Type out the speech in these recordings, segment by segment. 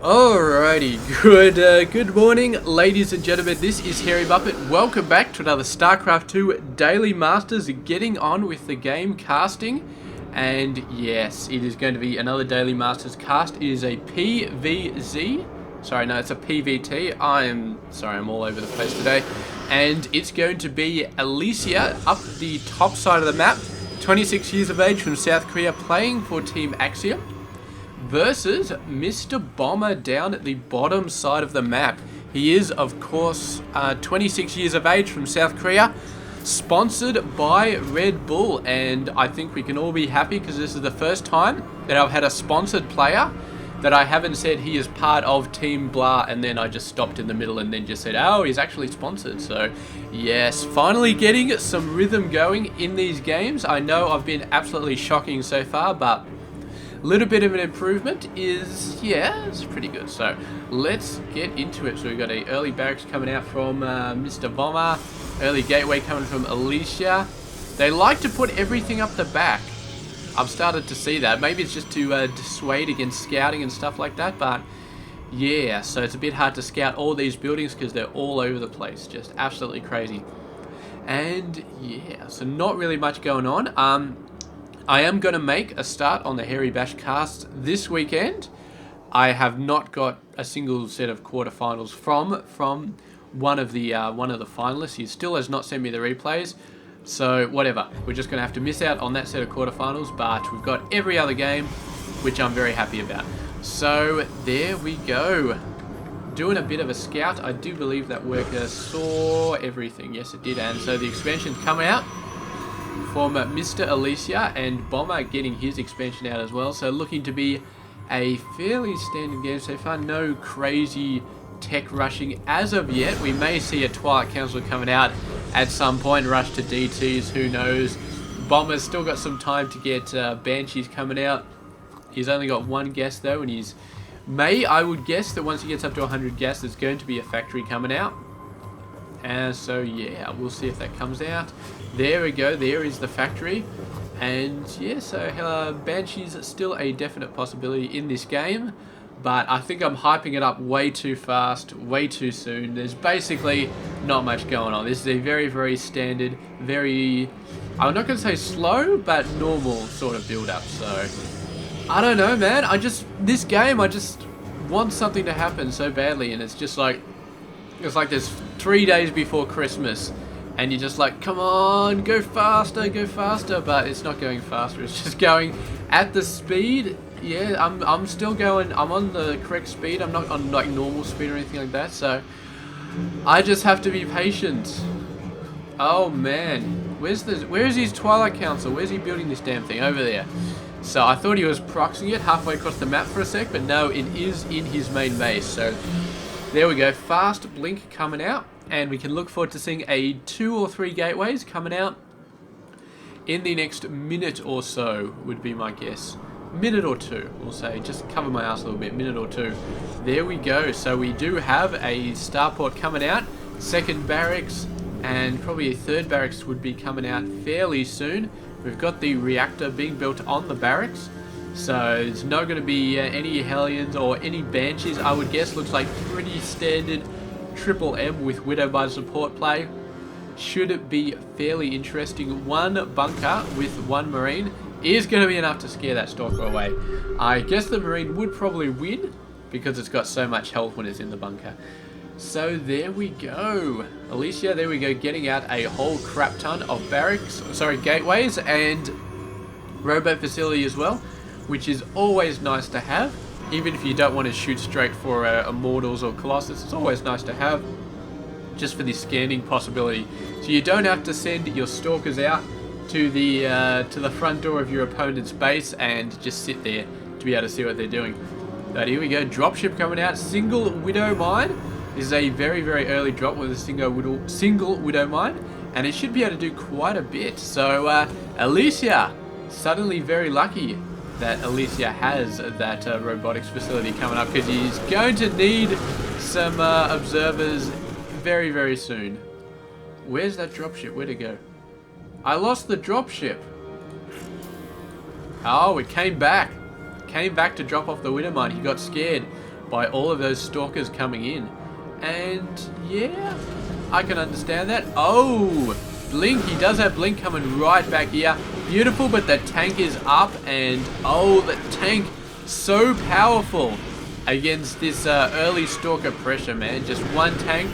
Alrighty, good morning, ladies and gentlemen. This is Hairy Muppet. Welcome back to another Starcraft 2 Daily Masters. Getting on with the game casting, and yes, it is going to be another Daily Masters cast. It is a PvZ. Sorry, no, it's a PvT. I'm all over the place today, and it's going to be Alicia up the top side of the map, 26 years of age from South Korea, playing for Team Axiom, versus Mr. Bomber down at the bottom side of the map. He is, of course, 26 years of age from South Korea, sponsored by Red Bull, and I think we can all be happy because this is the first time that I've had a sponsored player that I haven't said he is part of Team Blah, and then I just stopped in the middle and then just said, oh, he's actually sponsored. So, yes, finally getting some rhythm going in these games. I know I've been absolutely shocking so far, but little bit of an improvement is, yeah, it's pretty good. So let's get into it. So we've got a early barracks coming out from Mr. Bomber, early gateway coming from Alicia. They like to put everything up the back. I've started to see that. Maybe it's just to dissuade against scouting and stuff like that, but yeah, so it's a bit hard to scout all these buildings because they're all over the place, just absolutely crazy. And yeah, so not really much going on. I am going to make a start on the Hairy Bash cast this weekend. I have not got a single set of quarterfinals from one of the finalists. He still has not sent me the replays, so whatever. We're just going to have to miss out on that set of quarterfinals, but we've got every other game, which I'm very happy about. So there we go. Doing a bit of a scout. I do believe that worker saw everything. Yes, it did. And so the expansion coming out from Mr. Alicia, and Bomber getting his expansion out as well. So looking to be a fairly standard game so far. No crazy tech rushing as of yet. We may see a Twilight Council coming out at some point. Rush to DTs, who knows. Bomber's still got some time to get Banshees coming out. He's only got one guest though, and I would guess that once he gets up to 100 guests, there's going to be a factory coming out. And so yeah, we'll see if that comes out. There we go, there is the factory. And yeah, so Banshee's still a definite possibility in this game, but I think I'm hyping it up way too fast, way too soon. There's basically not much going on. This is a very, very standard, very, I'm not going to say slow, but normal sort of build up. So I don't know, man. This game, I just want something to happen so badly, and it's just like, it's like there's 3 days before Christmas, and you're just like, come on, go faster, but it's not going faster. It's just going at the speed. Yeah, I'm still going. I'm on the correct speed. I'm not on like normal speed or anything like that. So I just have to be patient. Oh man, where is his Twilight Council? Where's he building this damn thing? Over there. So I thought he was proxying it halfway across the map for a sec, but no, it is in his main base. So there we go, fast blink coming out, and we can look forward to seeing a 2 or 3 gateways coming out in the next minute or so, would be my guess. Minute or two, we'll say, just cover my ass a little bit, minute or two. There we go, so we do have a starport coming out, second barracks, and probably a third barracks would be coming out fairly soon. We've got the reactor being built on the barracks. So there's not going to be any Hellions or any Banshees, I would guess. Looks like pretty standard triple M with Widowbite support play. Should it be fairly interesting. One bunker with one Marine is going to be enough to scare that Stalker away. I guess the Marine would probably win because it's got so much health when it's in the bunker. So there we go. Alicia, there we go, getting out a whole crap ton of gateways and robot facility as well, which is always nice to have. Even if you don't want to shoot straight for Immortals or Colossus, it's always nice to have just for the scanning possibility. So you don't have to send your stalkers out to the front door of your opponent's base and just sit there to be able to see what they're doing. But here we go, dropship coming out, single Widow Mine. This is a very, very early drop with a single Widow Mine, and it should be able to do quite a bit. So Alicia, suddenly very lucky that Alicia has that robotics facility coming up, because he's going to need some observers very, very soon. Where's that dropship? Where'd it go? I lost the dropship. Oh, it came back. Came back to drop off the Widow Mine. He got scared. by all of those stalkers coming in. And yeah, I can understand that. Oh, blink. He does have blink coming right back here. Beautiful, but the tank is up, and oh, the tank so powerful against this early stalker pressure, man. Just one tank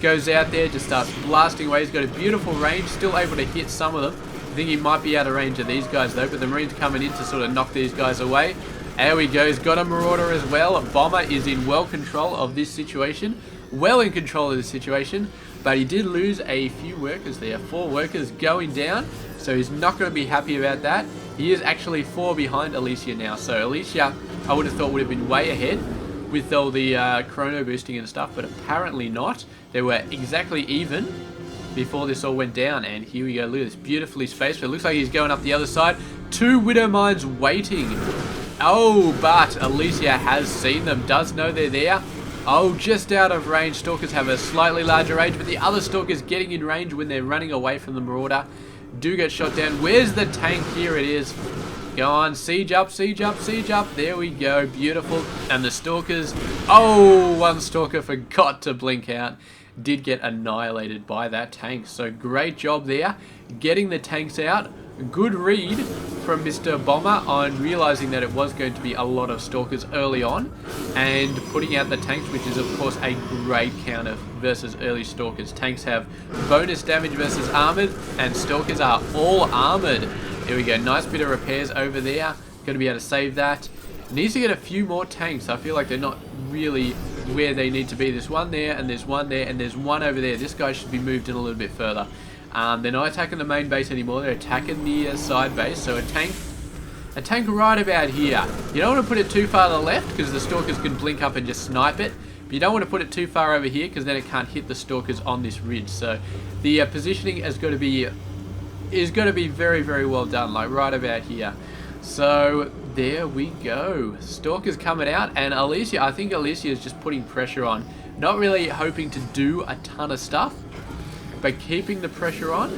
goes out there, just starts blasting away. He's got a beautiful range, still able to hit some of them. I think he might be out of range of these guys though, but the Marine's coming in to sort of knock these guys away. There we go, he's got a Marauder as well. Bomber is in well control of this situation. Well in control of this situation, but he did lose a few workers there. 4 workers going down, so he's not going to be happy about that. He is actually 4 behind Alicia now, so Alicia, I would have thought, would have been way ahead with all the chrono boosting and stuff, but apparently not. They were exactly even before this all went down, and here we go. Look at this, beautifully spaced, but it looks like he's going up the other side. 2 Widow Mines waiting. Oh, but Alicia has seen them, does know they're there. Oh, just out of range. Stalkers have a slightly larger range, but the other Stalkers getting in range when they're running away from the Marauder do get shot down. Where's the tank? Here it is. Go on, siege up, siege up, siege up. There we go, beautiful. And the Stalkers, oh, one Stalker forgot to blink out. Did get annihilated by that tank. So great job there, getting the tanks out. Good read from Mr. Bomber on realizing that it was going to be a lot of Stalkers early on and putting out the tanks, which is of course a great counter versus early Stalkers. Tanks have bonus damage versus armored, and Stalkers are all armored. Here we go, nice bit of repairs over there. Going to be able to save that. Needs to get a few more tanks. I feel like they're not really where they need to be. There's one there, and there's one there, and there's one over there. This guy should be moved in a little bit further. They're not attacking the main base anymore. They're attacking the side base. So a tank right about here. You don't want to put it too far to the left because the Stalkers can blink up and just snipe it. But you don't want to put it too far over here because then it can't hit the Stalkers on this ridge. So the positioning is going to be very, very well done, like right about here. So there we go. Stalkers coming out, and Alicia, I think Alicia is just putting pressure on. Not really hoping to do a ton of stuff, but keeping the pressure on.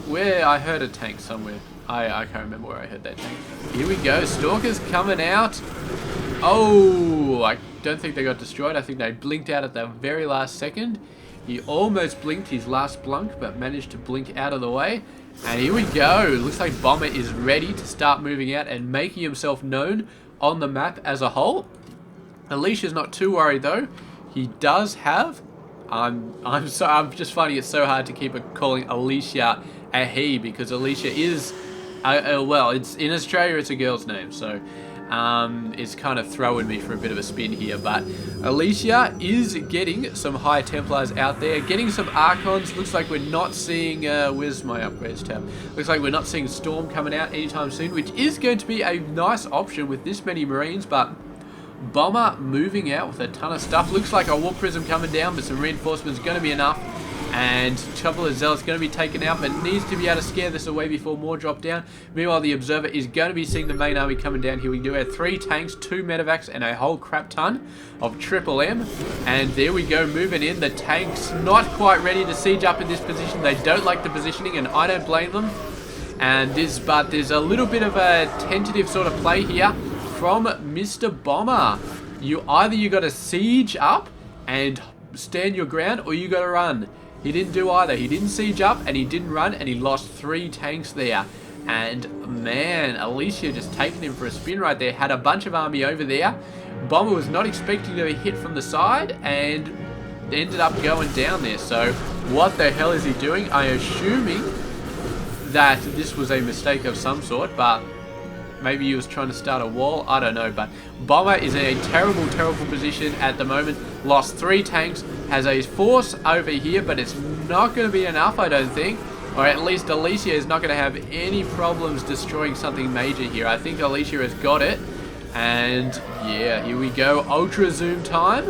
Where I heard a tank somewhere. I can't remember where I heard that tank. Here we go. Stalkers coming out. Oh, I don't think they got destroyed. I think they blinked out at the very last second. He almost blinked his last blunk, but managed to blink out of the way. And here we go. Looks like Bomber is ready to start moving out and making himself known on the map as a whole. Alicia's not too worried though. He does have... I'm just finding it so hard to keep calling Alicia a he, because Alicia is, well, it's in Australia it's a girl's name, so it's kind of throwing me for a bit of a spin here. But Alicia is getting some High Templars out there, getting some Archons. Looks like we're not seeing, where's my upgrades tab? Looks like we're not seeing Storm coming out anytime soon, which is going to be a nice option with this many Marines, but Bomber moving out with a ton of stuff. Looks like a Warp Prism coming down, but some reinforcements going to be enough. And couple of Zealots going to be taken out, but needs to be able to scare this away before more drop down. Meanwhile, the Observer is going to be seeing the main army coming down here. We do have 3 tanks, 2 medevacs, and a whole crap ton of Triple M. And there we go, moving in. The tanks not quite ready to siege up in this position. They don't like the positioning, and I don't blame them. And but there's a little bit of a tentative sort of play here from Mr. Bomber. You got to siege up and stand your ground, or you got to run. He didn't do either. He didn't siege up and he didn't run, and he lost 3 tanks there. And man, Alicia just taking him for a spin right there. Had a bunch of army over there. Bomber was not expecting to be hit from the side and ended up going down there. So what the hell is he doing? I'm assuming that this was a mistake of some sort, but maybe he was trying to start a wall. I don't know, but Bomber is in a terrible, terrible position at the moment. Lost 3 tanks, has a force over here, but it's not going to be enough, I don't think. Or at least Alicia is not going to have any problems destroying something major here. I think Alicia has got it. And yeah, here we go. Ultra zoom time.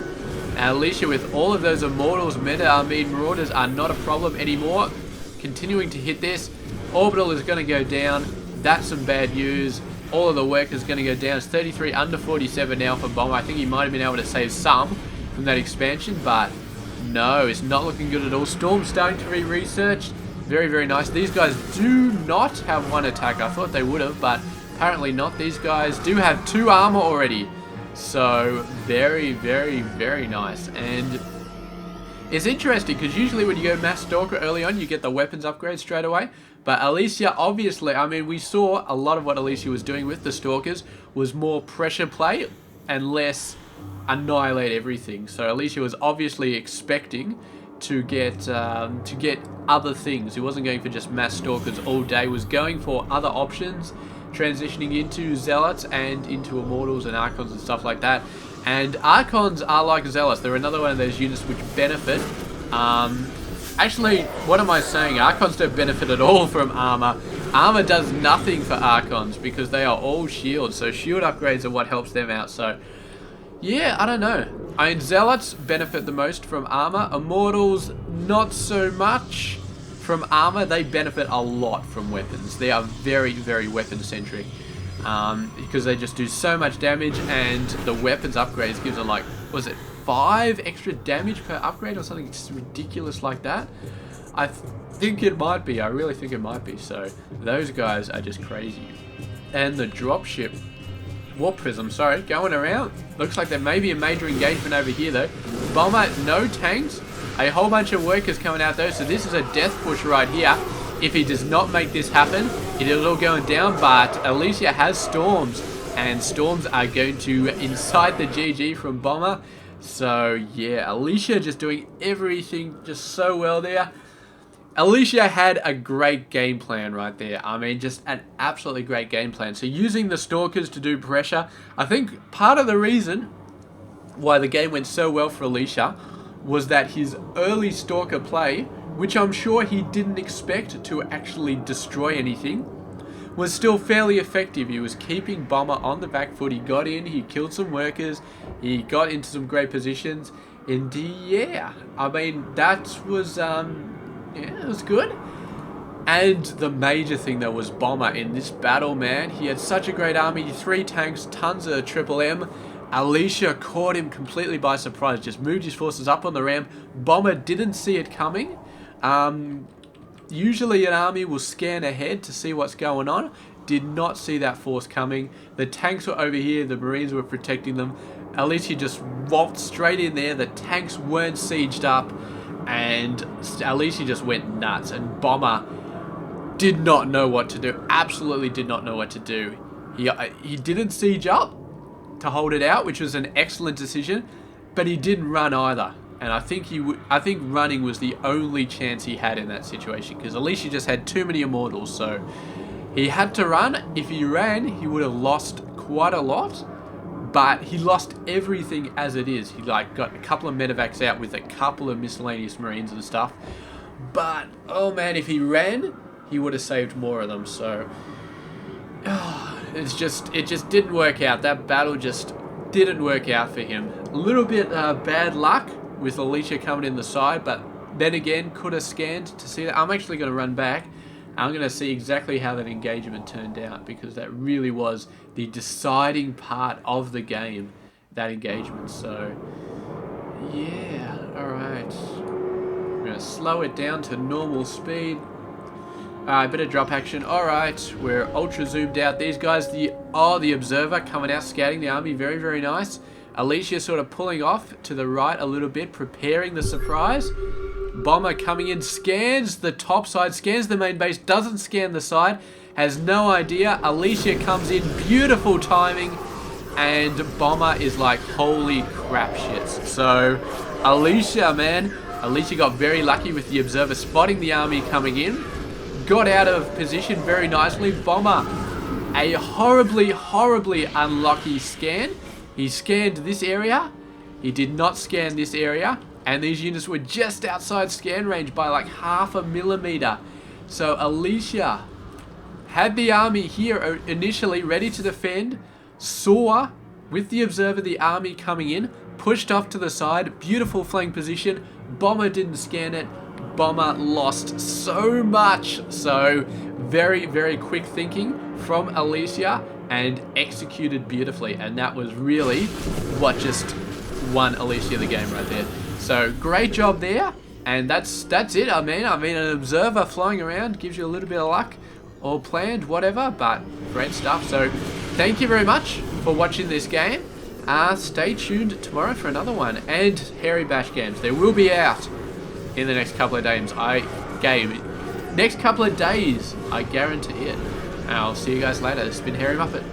And Alicia with all of those Immortals, Marauders are not a problem anymore. Continuing to hit this. Orbital is going to go down. That's some bad news. All of the workers going to go down. It's 33 under 47 now for Bomber. I think he might have been able to save some from that expansion, but no, it's not looking good at all. Storm's starting to be researched. Very, very nice. These guys do not have 1 attack. I thought they would have, but apparently not. These guys do have 2 armor already. So very, very, very nice. And it's interesting because usually when you go Mass Stalker early on, you get the weapons upgrade straight away. But Alicia, obviously, I mean, we saw a lot of what Alicia was doing with the Stalkers was more pressure play and less annihilate everything. So Alicia was obviously expecting to get other things. He wasn't going for just Mass Stalkers all day. Was going for other options, transitioning into Zealots and into Immortals and Archons and stuff like that. And Archons are like Zealots. They're another one of those units which benefit. Actually, what am I saying? Archons don't benefit at all from armor. Armor does nothing for Archons because they are all shields. So shield upgrades are what helps them out. So yeah, I don't know. I mean, Zealots benefit the most from armor. Immortals, not so much from armor. They benefit a lot from weapons. They are very, very weapon-centric. Because they just do so much damage, and the weapons upgrades gives them like, was it 5 extra damage per upgrade or something just ridiculous like that? I think it might be. I really think it might be. So those guys are just crazy. And the dropship, Warp Prism, sorry, going around. Looks like there may be a major engagement over here though. Bomber, no tanks. A whole bunch of workers coming out though. So this is a death push right here. If he does not make this happen, it is all going down, but Alicia has Storms, and Storms are going to incite the GG from Bomber. So yeah, Alicia just doing everything just so well there. Alicia had a great game plan right there. I mean, just an absolutely great game plan. So using the Stalkers to do pressure, I think part of the reason why the game went so well for Alicia was that his early Stalker play, which I'm sure he didn't expect to actually destroy anything, was still fairly effective. He was keeping Bomber on the back foot. He got in, he killed some workers, he got into some great positions, and yeah, I mean, that was, yeah, it was good. And the major thing though was Bomber in this battle, man. He had such a great army, 3 tanks, tons of triple M. Alicia caught him completely by surprise, just moved his forces up on the ramp. Bomber didn't see it coming. Usually an army will scan ahead to see what's going on. Did not see that force coming. The tanks were over here, the Marines were protecting them. Alicia just waltzed straight in there. The tanks weren't sieged up, and Alicia just went nuts, and Bomber did not know what to do. Absolutely did not know what to do. He didn't siege up to hold it out, which was an excellent decision, but he didn't run either. And I think running was the only chance he had in that situation, because Alicia just had too many Immortals, so he had to run. If he ran, he would have lost quite a lot, but he lost everything as it is. He like got a couple of medevacs out with a couple of miscellaneous Marines and stuff, but oh man, if he ran, he would have saved more of them. So it just didn't work out. That battle just didn't work out for him. A little bit bad luck with Alicia coming in the side, but then again, could have scanned to see that. I'm actually going to run back. I'm going to see exactly how that engagement turned out, because that really was the deciding part of the game, that engagement. So, yeah, alright. We're going to slow it down to normal speed. Alright, bit of drop action. Alright, we're ultra zoomed out. These guys, the Observer coming out, scouting the army. Very, very nice. Alicia sort of pulling off to the right a little bit, preparing the surprise. Bomber coming in, scans the top side, scans the main base, doesn't scan the side, has no idea. Alicia comes in, beautiful timing, and Bomber is like, holy crap shits. So, Alicia, man, Alicia got very lucky with the Observer spotting the army coming in, got out of position very nicely. Bomber, a horribly, horribly unlucky scan. He scanned this area, he did not scan this area, and these units were just outside scan range by like 0.5 millimeter. So Alicia had the army here initially ready to defend, saw with the Observer the army coming in, pushed off to the side, beautiful flank position. Bomber didn't scan it. Bomber lost so much. So very, very quick thinking from Alicia, and executed beautifully, and that was really what just won Alicia the game right there. So great job there, and that's it. I mean an Observer flying around gives you a little bit of luck, all planned, whatever, but great stuff. So thank you very much for watching this game. Stay tuned tomorrow for another one. And Hairy Bash games. They will be out in the next couple of days. Next couple of days, I guarantee it. I'll see you guys later. This has been Hairy Muppet.